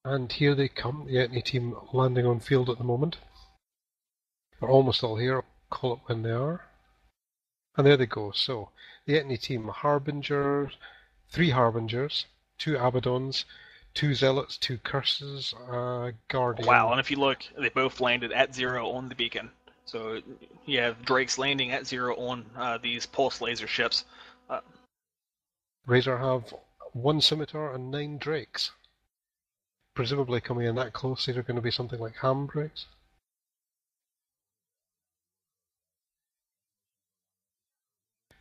And here they come, the ETNY team landing on field at the moment. They're almost all here. I'll call it when they are. And there they go. So, the ETNY team, Harbingers, 3 Harbingers, 2 Abaddons, 2 Zealots, 2 Curses, Guardian. Wow, and if you look, they both landed at 0 on the beacon. So you have Drakes landing at 0 on these pulse laser ships. Razor have 1 Scimitar and 9 Drakes. Presumably coming in that close, these are going to be something like ham Drakes.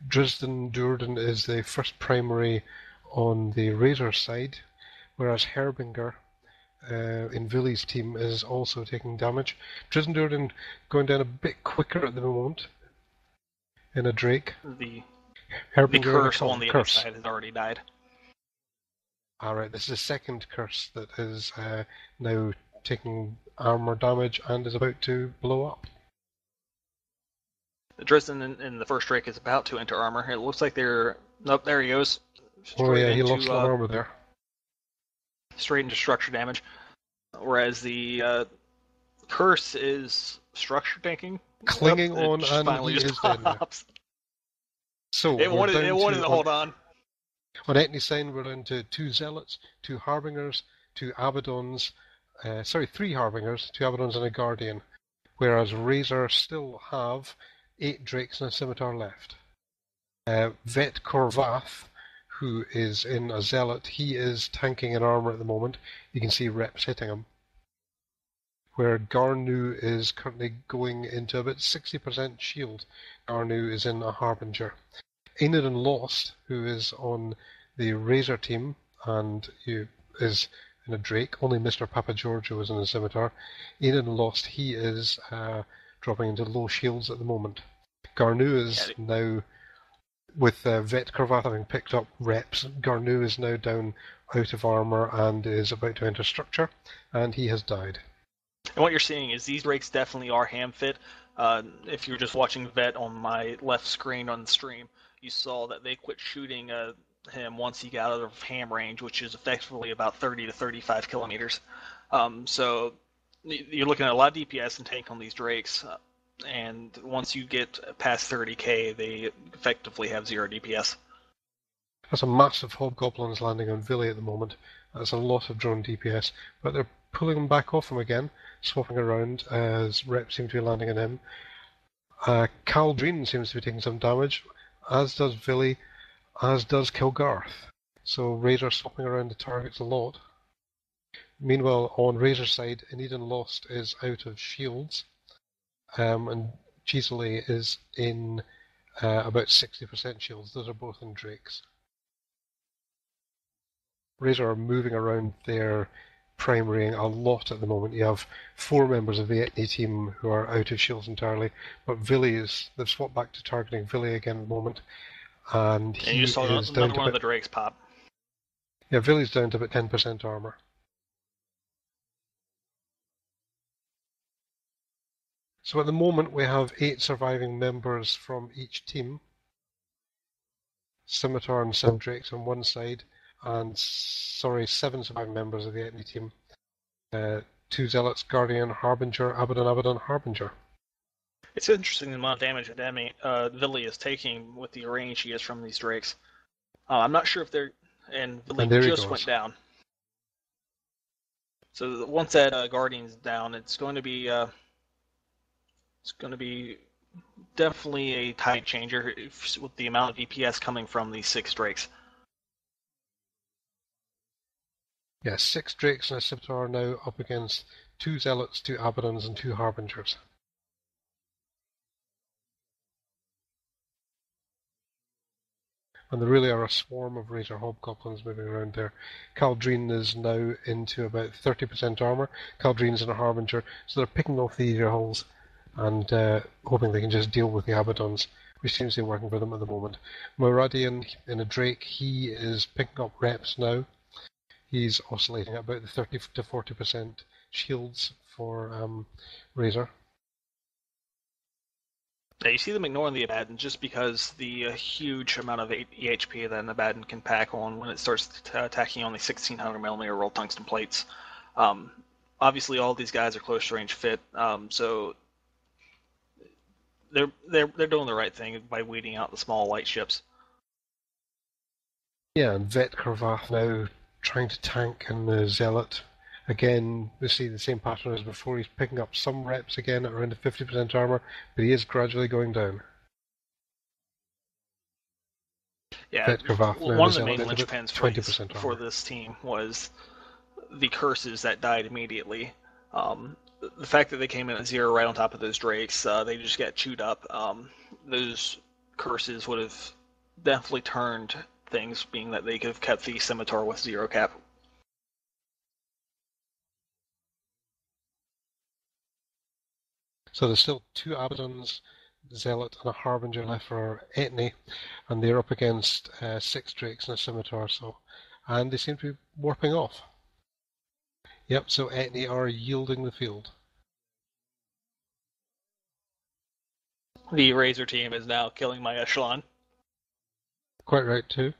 Dresden Durden is the first primary on the Razor side, whereas Herbinger in Villy's team is also taking damage. Dresden Durden going down a bit quicker at the moment in a Drake. The Herbinger curse on the other side has already died. Alright, this is the second curse that is now taking armor damage and is about to blow up. The Dresden in the first Drake is about to enter armor. It looks like they're... Nope, there he goes. Oh yeah, he lost a lot of armor there. Straight into structure damage. Whereas the curse is structure tanking. Clinging on and finally he just is dead now. So it wanted to hold on. On ETNY sign, we're down to 2 Zealots, 2 Harbingers, 2 Abaddons, 3 Harbingers, 2 Abaddons and a Guardian, whereas Razor still have 8 Drakes and a Scimitar left. Vet Korvath, who is in a Zealot, he is tanking in armor at the moment. You can see reps hitting him. Where Garnu is currently going into about 60% shield. Garnu is in a Harbinger. Aeneid Lost, who is on the Razor team and is in a Drake, only Mr. Papa Giorgio is in a Scimitar. Aeneid Lost, he is dropping into low shields at the moment. Garnu is now, with Vet Korvath having picked up reps, Garnu is now down out of armor and is about to enter structure, and he has died. And what you're seeing is these Drakes definitely are ham fit. If you're just watching Vet on my left screen on the stream, you saw that they quit shooting him once he got out of ham range, which is effectively about 30 to 35 kilometers. So you're looking at a lot of DPS and tank on these Drakes, and once you get past 30k, they effectively have 0 DPS. That's a massive Hobgoblins landing on Villy at the moment. That's a lot of drone DPS, but they're pulling them back off him again, swapping around as reps seem to be landing on him. Caldreen seems to be taking some damage, as does Villy, as does Kilgarth. So Razor swapping around the targets a lot. Meanwhile, on Razor's side, Aeneid Lost is out of shields, and Chisole is in about 60% shields. Those are both in Drakes. Razor are moving around their primarying a lot at the moment. You have 4 members of the ETNY team who are out of shields entirely, but they've swapped back to targeting Villy again at the moment. And he you saw is another down one to of the Drakes pop. Yeah, Villy's down to about 10% armor. So at the moment we have 8 surviving members from each team. Scimitar and 7 Drakes on one side, and 7 surviving members of the ETNY team. 2 Zealots, Guardian, Harbinger, Abaddon, Harbinger. It's interesting the amount of damage that Villy is taking with the range he has from these Drakes. I'm not sure if they're... And Villy just went down. So once that Guardian's down, it's going to be definitely a tide changer with the amount of DPS coming from these 6 Drakes. Yeah, 6 Drakes and a Scimitar now up against 2 Zealots, 2 Abaddons, and 2 Harbingers. And there really are a swarm of Razor Hobgoblins moving around there. Caldreen is now into about 30% armor. Caldreen's in a Harbinger, so they're picking off the easier hulls and hoping they can just deal with the Abaddons, which seems to be working for them at the moment. Moradian in a Drake, he is picking up reps now. He's oscillating at about the 30 to 40% shields for Razor. Yeah, you see them ignoring the Abaddon just because the huge amount of EHP that an Abaddon can pack on when it starts attacking on the 1600mm roll tungsten plates. Obviously, all these guys are close range fit, so they're doing the right thing by weeding out the small light ships. Yeah, and Vet Kravath now trying to tank and the Zealot. Again, we see the same pattern as before. He's picking up some reps again at around the 50% armor, but he is gradually going down. Yeah, Vet Kravath now one the of the Zealot main into about linchpins 20% for armor. this team was the curses that died immediately. The fact that they came in at 0 right on top of those drakes, they just got chewed up. Those curses would have definitely turned things, being that they could have kept the scimitar with 0 cap. So there's still 2 Abaddons, Zealot, and a Harbinger left for ETNY, and they're up against 6 Drakes and a Scimitar, and they seem to be warping off. Yep, so ETNY are yielding the field. The Razor team is now killing my echelon. Quite right, too.